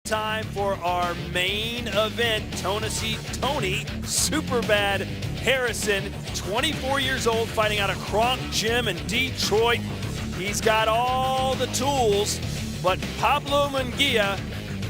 Time for our main event. Tony Superbad Harrison, 24 years old, fighting out of Kronk Gym in Detroit. He's got all the tools, but Pablo Munguia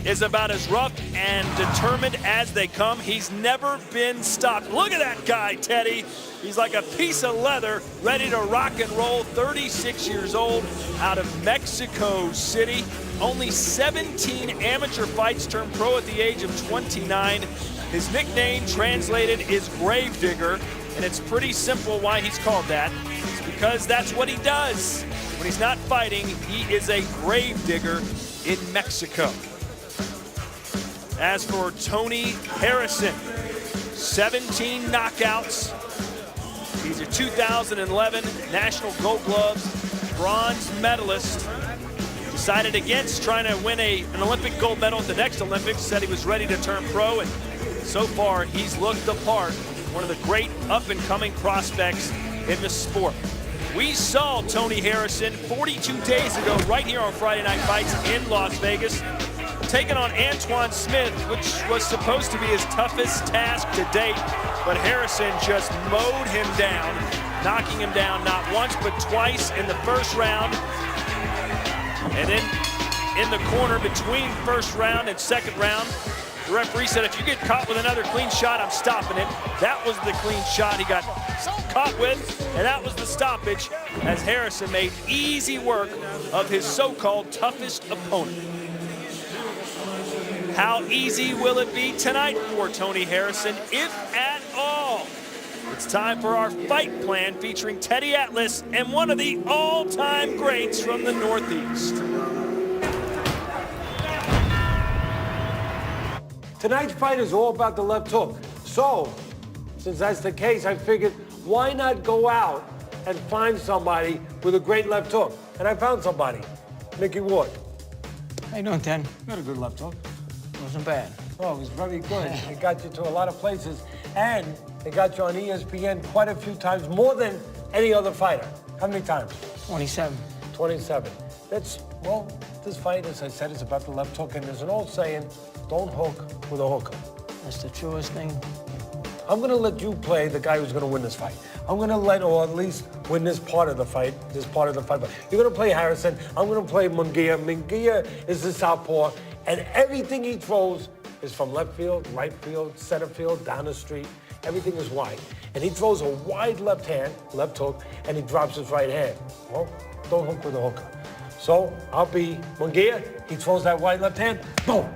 is about as rough and determined as they come. He's never been stopped. Look at that guy, Teddy. He's like a piece of leather, ready to rock and roll. 36 years old, out of Mexico City. Only 17 amateur fights, turned pro at the age of 29. His nickname translated is Gravedigger, and it's pretty simple why he's called that. It's because that's what he does. When he's not fighting, he is a gravedigger in Mexico. As for Tony Harrison, 17 knockouts. He's a 2011 National Gold Gloves bronze medalist. Decided against trying to win an Olympic gold medal at the next Olympics. Said he was ready to turn pro, and so far he's looked the part. One of the great up-and-coming prospects in the sport. We saw Tony Harrison 42 days ago right here on Friday Night Fights in Las Vegas, taking on Antoine Smith, which was supposed to be his toughest task to date, but Harrison just mowed him down, knocking him down not once but twice in the first round. And then in the corner between first round and second round, the referee said, if you get caught with another clean shot, I'm stopping it. That was the clean shot he got caught with, and that was the stoppage, as Harrison made easy work of his so-called toughest opponent. How easy will it be tonight for Tony Harrison, if at all? It's time for our fight plan featuring Teddy Atlas and one of the all-time greats from the Northeast. Tonight's fight is all about the left hook. So, since that's the case, I figured, why not go out and find somebody with a great left hook? And I found somebody, Mickey Ward. How you doing, Ten? You got a good left hook. Wasn't bad. Oh, it was very good. It got you to a lot of places, and it got you on ESPN quite a few times, more than any other fighter. How many times? 27. 27. Well, this fight, as I said, is about the left hook, and there's an old saying, don't hook with a hooker. That's the truest thing. I'm gonna let you play the guy who's gonna win this fight. I'm gonna or at least win this part of the fight, But you're gonna play Harrison, I'm gonna play Munguia. Munguia is the southpaw, and everything he throws is from left field, right field, center field, down the street. Everything is wide. And he throws a wide left hook, and he drops his right hand. Well, don't hook with a hooker. So I'll be Munguia, he throws that wide left hand, boom.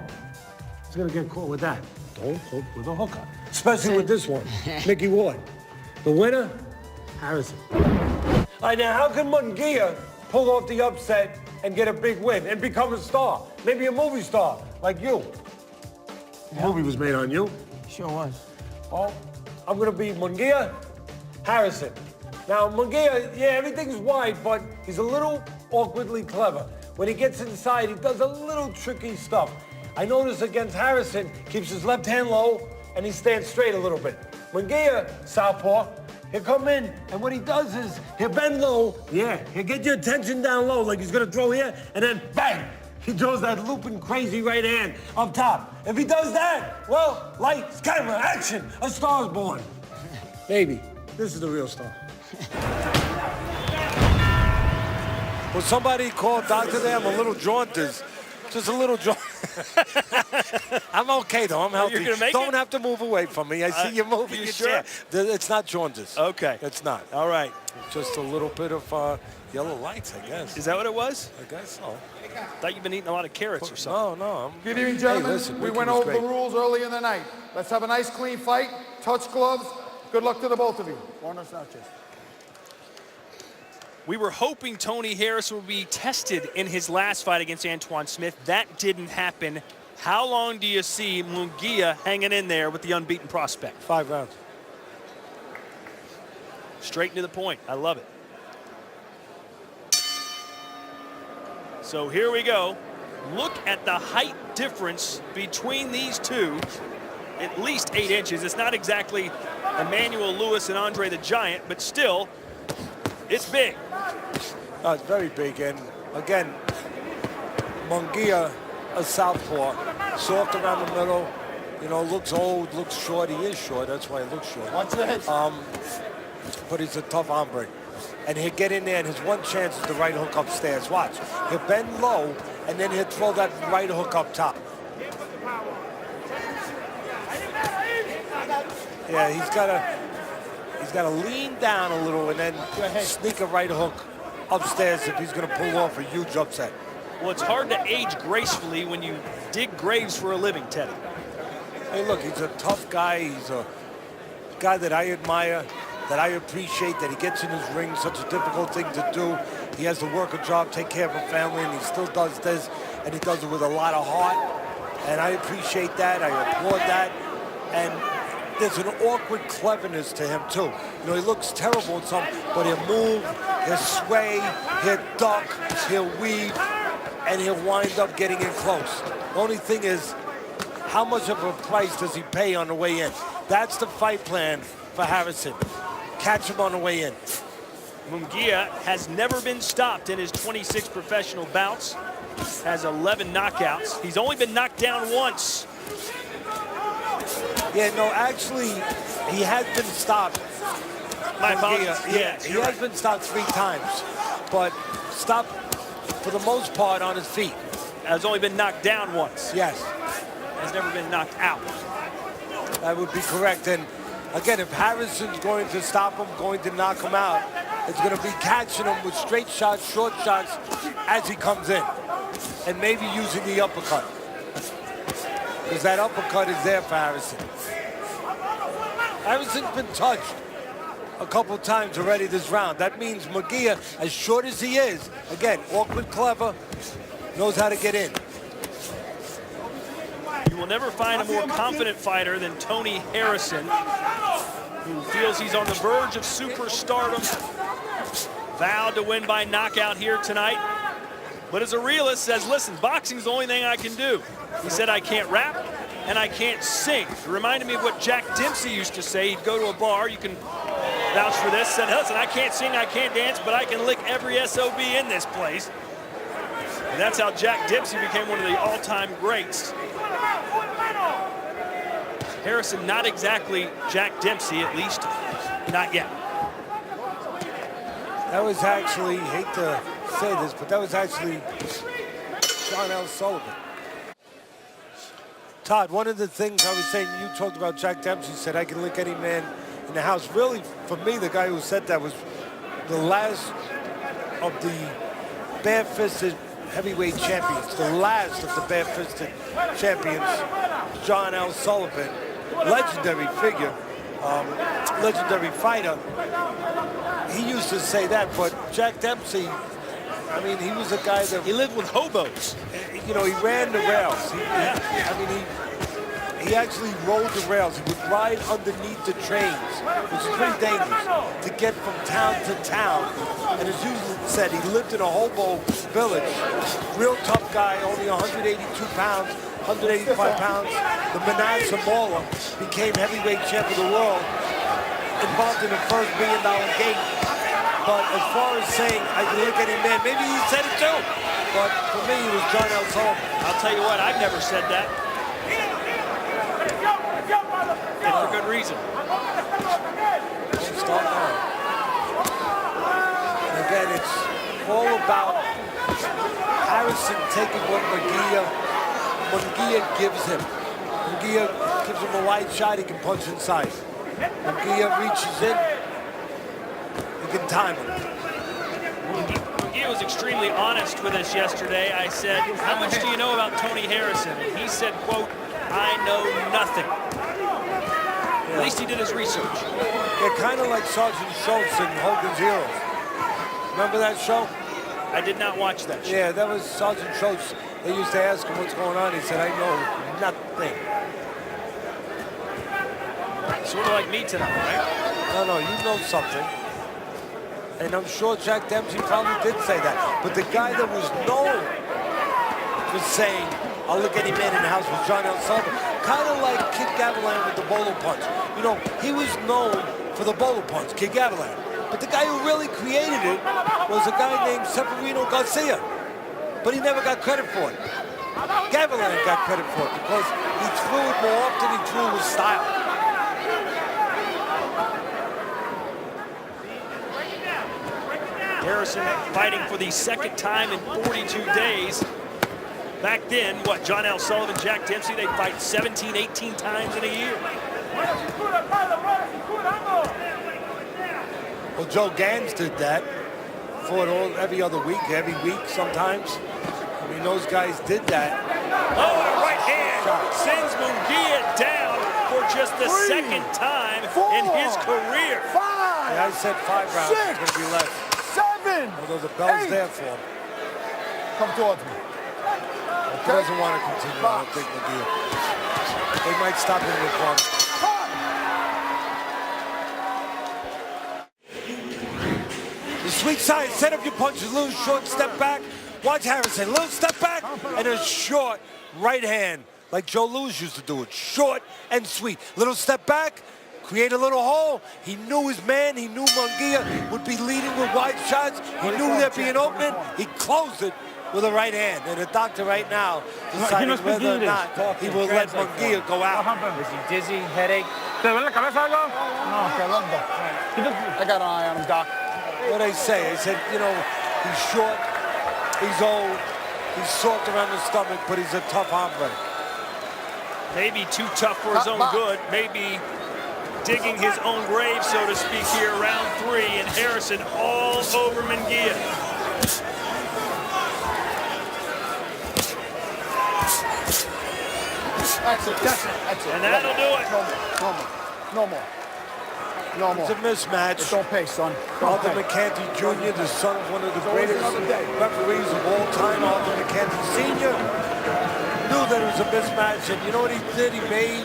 He's gonna get caught with that. Don't hook with a hooker. Especially with this one, Mickey Ward. The winner, Harrison. All right, now how can Munguia pull off the upset and get a big win and become a star? Maybe a movie star, like you. The movie was made on you. Sure was. Well, I'm gonna be Munguia, Harrison. Now, Munguia, yeah, everything's wide, but he's a little awkwardly clever. When he gets inside, he does a little tricky stuff. I notice against Harrison, keeps his left hand low, and he stands straight a little bit. Munguia, southpaw, he'll come in, and what he does is, he'll bend low, yeah, he'll get your attention down low, like he's gonna throw here, and then bang! He throws that looping crazy right hand up top. If he does that, well, lights, camera, action, a star's born. Maybe. This is the real star. Will somebody call Doctor there? I'm a little jaunted. Just a little jaunted. I'm okay, though. I'm healthy. You're gonna make Don't it? have to move away from me. I see you moving You your sure? chair. It's not jaundice. Okay. It's not. All right. Just a little bit of yellow lights, I guess. Is that what it was? I guess so. Thought you've been eating a lot of carrots or something. No. Good evening, gentlemen. Hey, listen, we Ricky went was over great. the rules early in the night. Let's have a nice, clean fight. Touch gloves. Good luck to the both of you. Buenas noches. We were hoping Tony Harrison would be tested in his last fight against Antoine Smith. That didn't happen. How long do you see Munguia hanging in there with the unbeaten prospect? 5 rounds. Straight to the point. I love it. So here we go. Look at the height difference between these two. At least 8 inches. It's not exactly Emmanuel Lewis and Andre the Giant, but still, it's big. It's very big, and again, Munguia, a southpaw, soft around the middle. You know, looks old, looks short. He is short. That's why he looks short. But he's a tough hombre. And he'll get in there, and his one chance is the right hook upstairs. Watch. He'll bend low, and then he'll throw that right hook up top. Yeah, he's got to lean down a little and then sneak a right hook upstairs if he's going to pull off a huge upset. Well, it's hard to age gracefully when you dig graves for a living, Teddy. Hey, look, he's a tough guy. He's a guy that I admire, that I appreciate, that he gets in his ring, such a difficult thing to do. He has to work a job, take care of a family, and he still does this, and he does it with a lot of heart. And I appreciate that. I applaud that. And there's an awkward cleverness to him, too. You know, he looks terrible in some, but he'll move, he'll sway, he'll duck, he'll weave, and he'll wind up getting in close. The only thing is, how much of a price does he pay on the way in? That's the fight plan for Harrison. Catch him on the way in. Munguia has never been stopped in his 26 professional bouts, has 11 knockouts. He's only been knocked down once. Yeah, no, actually, he has been stopped. My apologies. Yeah, he has been stopped 3 times, but stopped for the most part on his feet. Has only been knocked down once. Yes. Has never been knocked out. That would be correct. And again, if Harrison's going to stop him, going to knock him out, it's going to be catching him with straight shots, short shots as he comes in. And maybe using the uppercut. Because that uppercut is there for Harrison. Harrison's been touched a couple times already this round. That means Munguia, as short as he is, again, awkward, clever, knows how to get in. You will never find a more confident fighter than Tony Harrison, who feels he's on the verge of superstardom. Vowed to win by knockout here tonight. But as a realist says, listen, boxing's the only thing I can do. He said, I can't rap and I can't sing. It reminded me of what Jack Dempsey used to say. He'd go to a bar, you can vouch for this, said, listen, I can't sing, I can't dance, but I can lick every SOB in this place. And that's how Jack Dempsey became one of the all-time greats. Harrison, not exactly Jack Dempsey, at least not yet. That was actually, hate to say this, but that was actually John L. Sullivan. Todd, one of the things I was saying, you talked about Jack Dempsey, said I can lick any man in the house. Really, for me, the guy who said that was the last of the bare-fisted heavyweight champions, the last of the bare-fisted champions, John L. Sullivan, legendary figure, legendary fighter. He used to say that, but Jack Dempsey, I mean, he was a guy that... He lived with hobos. You know, he ran the rails. He actually rode the rails. He would ride underneath the trains, which is pretty dangerous, to get from town to town. And as you said, he lived in a hobo village. Real tough guy, only 182 pounds, 185 pounds. The Manasseh Mauler became heavyweight champ of the world, involved in the first $1 billion gate. But as far as saying I can lick any man, maybe he said it too. But for me, it was John L. Sullivan. I'll tell you what, I've never said that. And for good reason. Don't start now. And again, it's all about Harrison taking what Munguia gives him. Munguia gives him a wide shot, he can punch inside. Munguia reaches in, he can time him. Munguia was extremely honest with us yesterday. I said, how much do you know about Tony Harrison? And he said, quote, I know nothing. Yeah. At least he did his research. They're kind of like Sergeant Schultz in Hogan's Heroes. Remember that show? I did not watch that show. Yeah, that was Sergeant Schultz. They used to ask him what's going on. He said, I know nothing. Sort of like me tonight, right? No, you know something. And I'm sure Jack Dempsey probably did say that. But the guy that was known for saying, I'll lick any man in the house was John L. Sullivan. Kind of like Kid Gavilan with the bolo punch. You know, he was known for the bolo punch, Kid Gavilan. But the guy who really created it was a guy named Severino Garcia. But he never got credit for it. Gavilan got credit for it because he threw it more often, he threw with style. Harrison fighting for the second time in 42 days. Back then, what, John L. Sullivan, Jack Dempsey, they fight 17, 18 times in a year. Well, Joe Gans did that. Fought every other week, every week sometimes. I mean, those guys did that. Oh, the right hand sends Munguia down for just the second time in his career. Yeah, I said 5 rounds. It's going to be less. 7. Although the bell's there for him. Come towards me. He doesn't want to continue, I don't think, Munguia. They might stop him with one. The sweet side, set up your punches, little short step back. Watch Harrison, little step back, and a short right hand, like Joe Louis used to do it. Short and sweet. Little step back, create a little hole. He knew his man, he knew Munguia would be leading with wide shots. He knew there'd be an opening. He closed it with a right hand. And the doctor right now deciding whether or not he will let Munguia go out. Is he dizzy, headache? I got an eye on him, Doc. What they say, they said, you know, he's short, he's old, he's soft around the stomach, but he's a tough hombre. Maybe too tough for his own good. Maybe digging his own grave, so to speak, here, round 3, and Harrison all over Munguia. That's it. And that'll do it. No more. It's a mismatch. Don't pay, son. Arthur McCanty Jr., the son of one of the greatest referees of all time, Arthur McCanty Sr., knew that it was a mismatch, and you know what he did? He made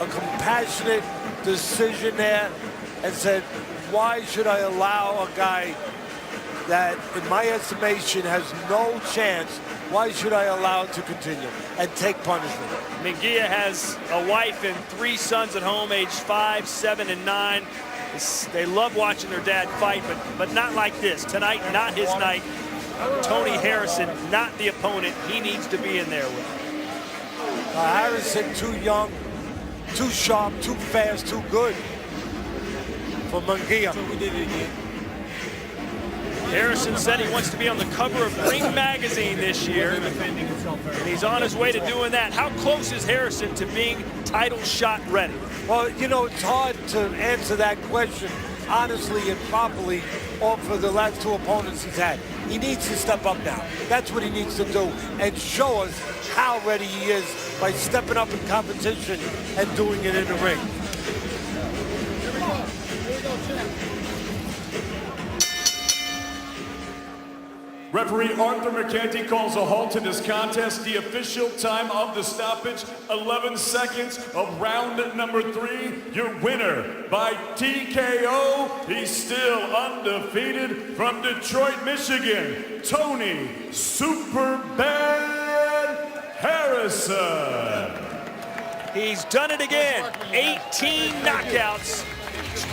a compassionate decision there and said, why should I allow a guy that, in my estimation, has no chance, why should I allow it to continue and take punishment? Munguia has a wife and 3 sons at home, aged 5, 7, and 9. They love watching their dad fight, but not like this. Tonight, not his night. Tony Harrison, not the opponent he needs to be in there with. Harrison, too young, too sharp, too fast, too good for Munguia. Harrison said he wants to be on the cover of Ring Magazine this year, and he's on his way to doing that. How close is Harrison to being title shot ready? Well, you know, it's hard to answer that question honestly and properly for the last 2 opponents he's had. He needs to step up now. That's what he needs to do, and show us how ready he is by stepping up in competition and doing it in the ring. Referee Arthur McCanty calls a halt to this contest. The official time of the stoppage, 11 seconds of round number 3. Your winner by TKO. He's still undefeated from Detroit, Michigan, Tony Superbad Harrison. He's done it again. 18 knockouts,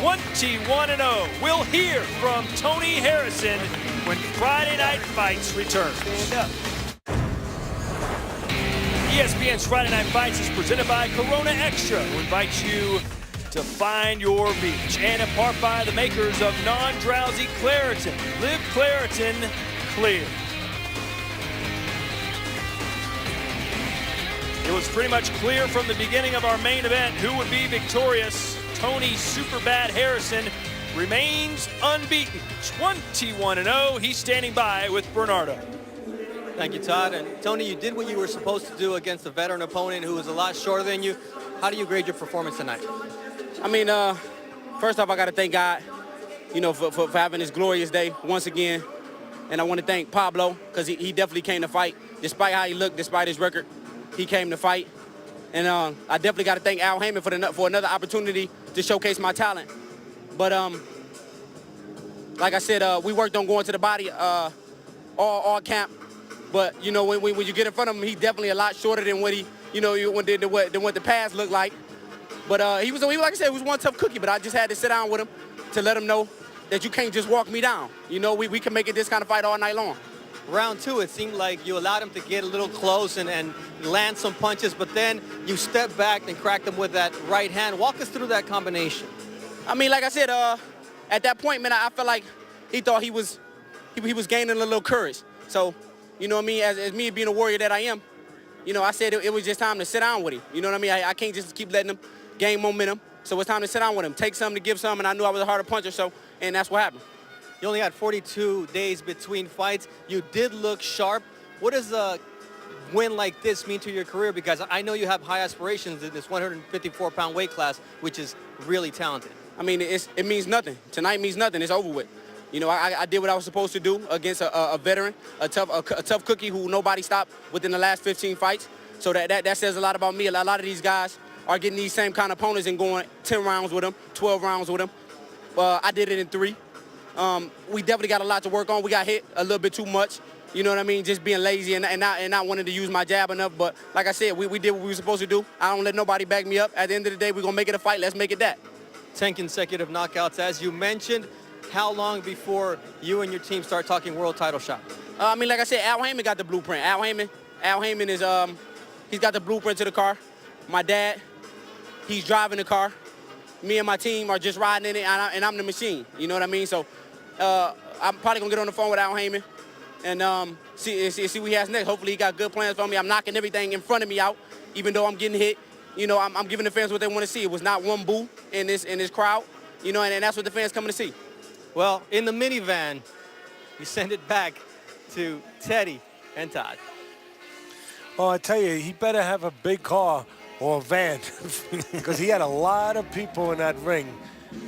21-0. We'll hear from Tony Harrison when Friday Night Fights returns. ESPN's Friday Night Fights is presented by Corona Extra, who invites you to find your beach, and in part by the makers of non-drowsy Claritin. Live Claritin clear. It was pretty much clear from the beginning of our main event who would be victorious. Tony Superbad Harrison remains unbeaten, 21-0. He's standing by with Bernardo. Thank you, Todd. And Tony, you did what you were supposed to do against a veteran opponent who was a lot shorter than you. How do you grade your performance tonight? I mean, first off, I got to thank God, you know, for having this glorious day once again. And I want to thank Pablo, because he definitely came to fight. Despite how he looked, despite his record, he came to fight. And I definitely got to thank Al Heyman for another opportunity to showcase my talent. But like I said, we worked on going to the body all camp. But you know, when you get in front of him, he's definitely a lot shorter than what than what the past looked like. But he was like I said, he was one tough cookie. But I just had to sit down with him to let him know that you can't just walk me down. You know, we can make it this kind of fight all night long. round two, it seemed like you allowed him to get a little close and land some punches, but then you step back and crack them with that right hand. Walk us through that combination. I mean, like I said, at that point, man, I felt like he thought he was gaining a little courage. So, you know what I mean, as me being a warrior that I am, you know, I said it was just time to sit down with him. You know what I mean? I can't just keep letting him gain momentum. So it's time to sit down with him, take something to give some, and I knew I was a harder puncher, and that's what happened. You only had 42 days between fights. You did look sharp. What does a win like this mean to your career? Because I know you have high aspirations in this 154-pound weight class, which is really talented. I mean, it means nothing. Tonight means nothing. It's over with. You know, I did what I was supposed to do against a veteran, a tough cookie who nobody stopped within the last 15 fights. So that says a lot about me. A lot of these guys are getting these same kind of opponents and going 10 rounds with them, 12 rounds with them. I did it in 3. We definitely got a lot to work on. We got hit a little bit too much. You know what I mean? Just being lazy and not wanting to use my jab enough. But like I said, we did what we were supposed to do. I don't let nobody back me up. At the end of the day, we're going to make it a fight. Let's make it that. 10 consecutive knockouts, as you mentioned. How long before you and your team start talking world title shot? I mean, like I said, Al Heyman got the blueprint. Al Heyman is, he's got the blueprint to the car. My dad, he's driving the car. Me and my team are just riding in it, and I'm the machine. You know what I mean? So I'm probably going to get on the phone with Al Heyman and see what he has next. Hopefully he got good plans for me. I'm knocking everything in front of me out, even though I'm getting hit. You know, I'm giving the fans what they want to see. It was not one boo in this crowd, you know, and that's what the fans coming to see. Well, in the minivan, you send it back to Teddy and Todd. Oh, I tell you, he better have a big car or a van because he had a lot of people in that ring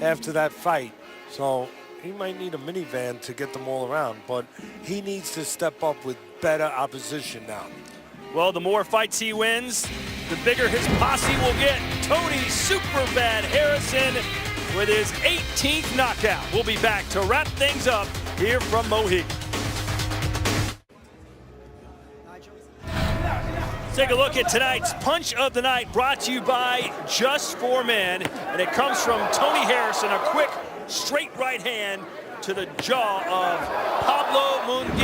after that fight. So he might need a minivan to get them all around, but he needs to step up with better opposition now. Well, the more fights he wins, the bigger his posse will get. Tony Superbad Harrison with his 18th knockout. We'll be back to wrap things up here from Mohegan. Take a look at tonight's Punch of the Night, brought to you by Just 4 Men, and it comes from Tony Harrison, a quick straight right hand to the jaw of Pablo Munguia.